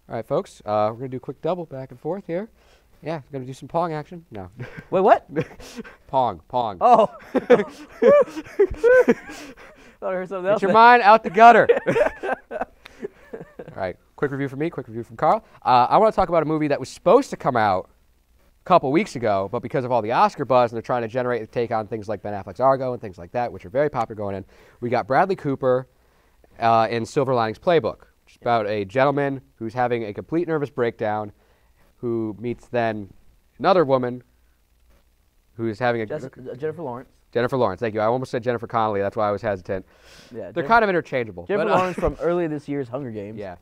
All right, folks. We're going to do a quick double back and forth here. Yeah, we're going to do some Pong action. No. Wait, what? Pong. Oh. Thought I heard something else. Get your mind out the gutter. All right, quick review from me, quick review from Carl. I want to talk about a movie that was supposed to come out a couple weeks ago, but because of all the Oscar buzz and they're trying to generate a take on things like Ben Affleck's Argo and things like that, which are very popular going in, we got Bradley Cooper in Silver Linings Playbook, which is about a gentleman who's having a complete nervous breakdown, who meets then another woman who's having a... Jennifer Lawrence. Jennifer Lawrence, thank you. I almost said Jennifer Connelly. That's why I was hesitant. Yeah, they're kind of interchangeable. Jennifer Lawrence from earlier this year's Hunger Games. Yeah,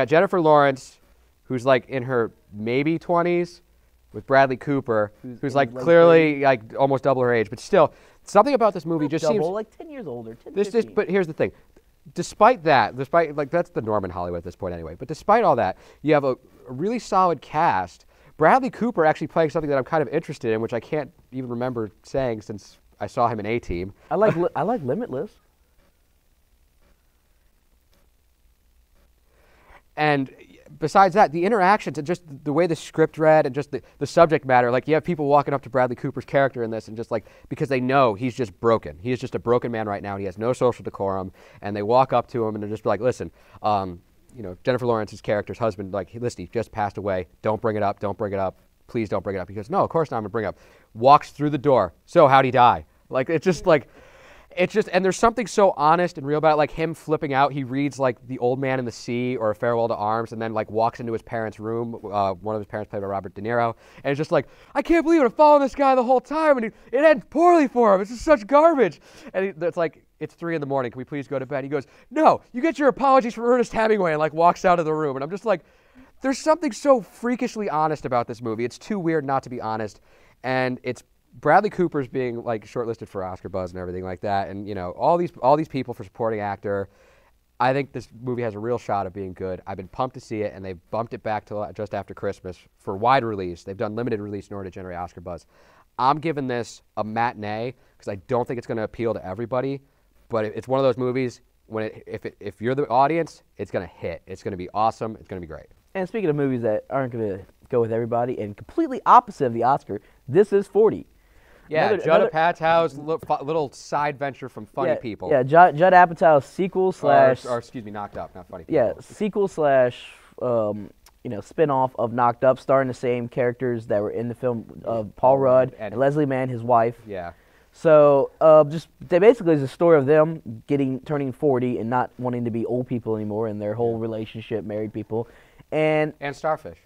Jennifer Lawrence, who's like in her maybe 20s, with Bradley Cooper, who's like clearly like almost double her age, but still something about this movie just seems like 10 years older. 10, but here's the thing. Despite like that's the norm in Hollywood at this point anyway. But despite all that, you have a really solid cast. Bradley Cooper actually playing something that I'm kind of interested in, which I can't even remember saying since I saw him in A-Team. I like Limitless. And besides that, the interactions and just the way the script read and just the subject matter, like you have people walking up to Bradley Cooper's character in this and just like, because they know he's just broken. He is just a broken man right now and he has no social decorum. And they walk up to him and they're just like, listen, Jennifer Lawrence's character's husband, like, hey, listen, he just passed away. Don't bring it up. Don't bring it up. Please don't bring it up. He goes, no, of course not. I'm going to bring it up. Walks through the door. So how'd he die? Like, and there's something so honest and real about it, like him flipping out. He reads like The Old Man and the Sea or A Farewell to Arms and then like walks into his parents' room. One of his parents played by Robert De Niro. And it's just like, I can't believe I'm following this guy the whole time. And it ends poorly for him. It's just such garbage. And it's like, it's 3 a.m. Can we please go to bed? He goes, no, you get your apologies from Ernest Hemingway, and like walks out of the room. And I'm just like, there's something so freakishly honest about this movie. It's too weird not to be honest. And it's Bradley Cooper's being like shortlisted for Oscar buzz and everything like that. And all these people for supporting actor. I think this movie has a real shot of being good. I've been pumped to see it, and they've bumped it back to just after Christmas for wide release. They've done limited release in order to generate Oscar buzz. I'm giving this a matinee because I don't think it's going to appeal to everybody. But it's one of those movies, if you're the audience, it's going to hit. It's going to be awesome. It's going to be great. And speaking of movies that aren't going to go with everybody and completely opposite of the Oscar, This Is 40. Yeah, Judd Apatow's little side venture from Funny People. Yeah, Judd Apatow's sequel slash... Or excuse me, Knocked Up, not Funny People. Yeah, sequel slash, spin-off of Knocked Up, starring the same characters that were in the film of Paul Rudd and Leslie Mann, his wife. Yeah. So, they basically is a story of them turning 40 and not wanting to be old people anymore and their whole relationship, married people. And Starfish.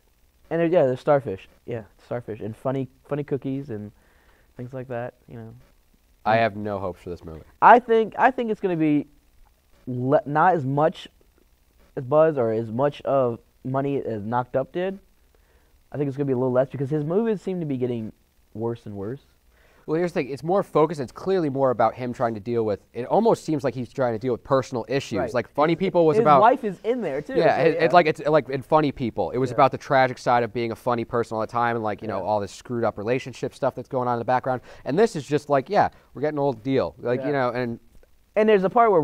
And there's Starfish. Yeah, Starfish. And funny cookies and things like that, I have no hopes for this movie. I think it's going to be not as much as buzz or as much of money as Knocked Up did. I think it's going to be a little less because his movies seem to be getting worse and worse. Well, here's the thing. It's more focused. It's clearly more about him trying to deal with... It almost seems like he's trying to deal with personal issues. Right. Like Funny People was about... His wife is in there, too. Yeah, it's like in Funny People. It was about the tragic side of being a funny person all the time and all this screwed up relationship stuff that's going on in the background. And this is just like, we're getting an old deal. And there's a part where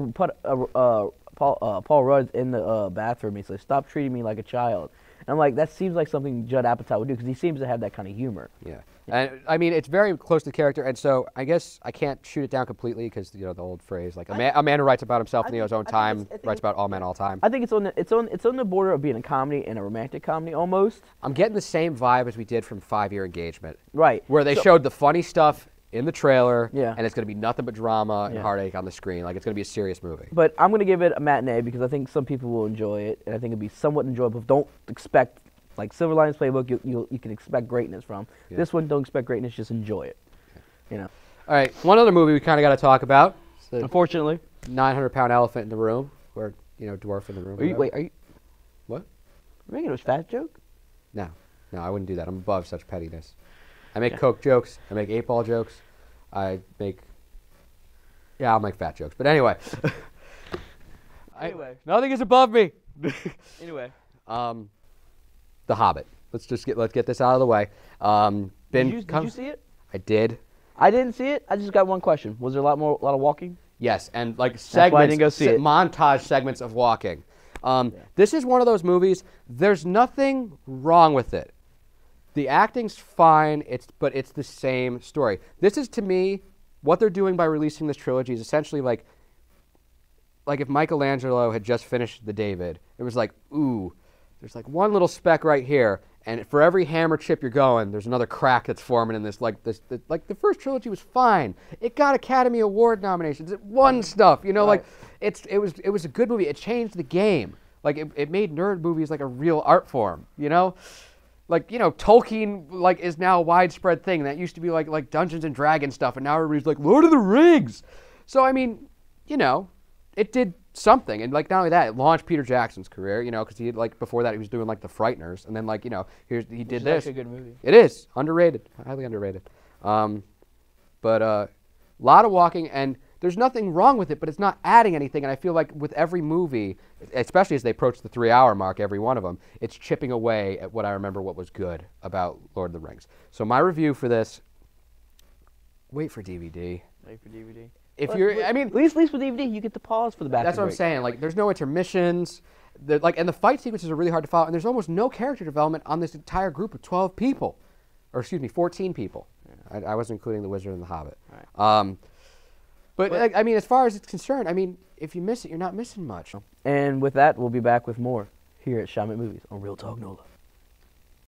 Paul Rudd's in the bathroom. He says, "Stop treating me like a child." And I'm like, that seems like something Judd Apatow would do because he seems to have that kind of humor. Yeah. And I mean, it's very close to the character, and so I guess I can't shoot it down completely because the old phrase, like a man who writes about himself in his own time writes about all men all time. I think it's on the border of being a comedy and a romantic comedy almost. I'm getting the same vibe as we did from 5 Year Engagement, right? Where they showed the funny stuff in the trailer, and it's going to be nothing but drama and heartache on the screen. Like it's going to be a serious movie. But I'm going to give it a matinee because I think some people will enjoy it, and I think it'll be somewhat enjoyable. Don't expect. Like Silver Linings Playbook, you can expect greatness from. Yeah. This one, don't expect greatness, just enjoy it. All right, one other movie we kind of got to talk about. Unfortunately, 900-pound elephant in the room, or dwarf in the room. Are you? What? Are you making a fat joke? No, I wouldn't do that. I'm above such pettiness. I make Coke jokes. I make 8-ball jokes. I'll make fat jokes. But anyway, nothing is above me. Anyway. The Hobbit. Let's get this out of the way. Did you see it? I did. I didn't see it. I just got one question. Was there a lot of walking? Yes, and like segments. That's why I didn't go see it. Montage segments of walking. This is one of those movies. There's nothing wrong with it. The acting's fine. But it's the same story. This is, to me, what they're doing by releasing this trilogy is essentially like if Michelangelo had just finished the David. It was like, ooh, there's like one little speck right here, and for every hammer chip you're going, there's another crack that's forming in this. Like the first trilogy was fine. It got Academy Award nominations. It won stuff. You know, Right. like it was a good movie. It changed the game. Like it made nerd movies like a real art form. You know, like Tolkien like is now a widespread thing. That used to be like Dungeons and Dragons stuff, and now everybody's like Lord of the Rings. So I mean, it did something, and like not only that, it launched Peter Jackson's career, because he had before that he was doing like The Frighteners, and then he did this. Actually a good movie. It is underrated, highly underrated. But a lot of walking, and there's nothing wrong with it, but it's not adding anything. And I feel like with every movie, especially as they approach the 3-hour mark, every one of them, it's chipping away at what I remember what was good about Lord of the Rings. So my review for this: wait for DVD. Wait for DVD. If But- you're, but I mean, at least with DVD, you get to pause for the bathroom that's what I'm break. saying. Like, there's no intermissions. And the fight sequences are really hard to follow. And there's almost no character development on this entire group of 12 people, or excuse me, 14 people. I wasn't including the Wizard and the Hobbit. Right. But I mean, as far as it's concerned, I mean, if you miss it, you're not missing much. And with that, we'll be back with more here at Shaman Movies on Real Talk NOLA.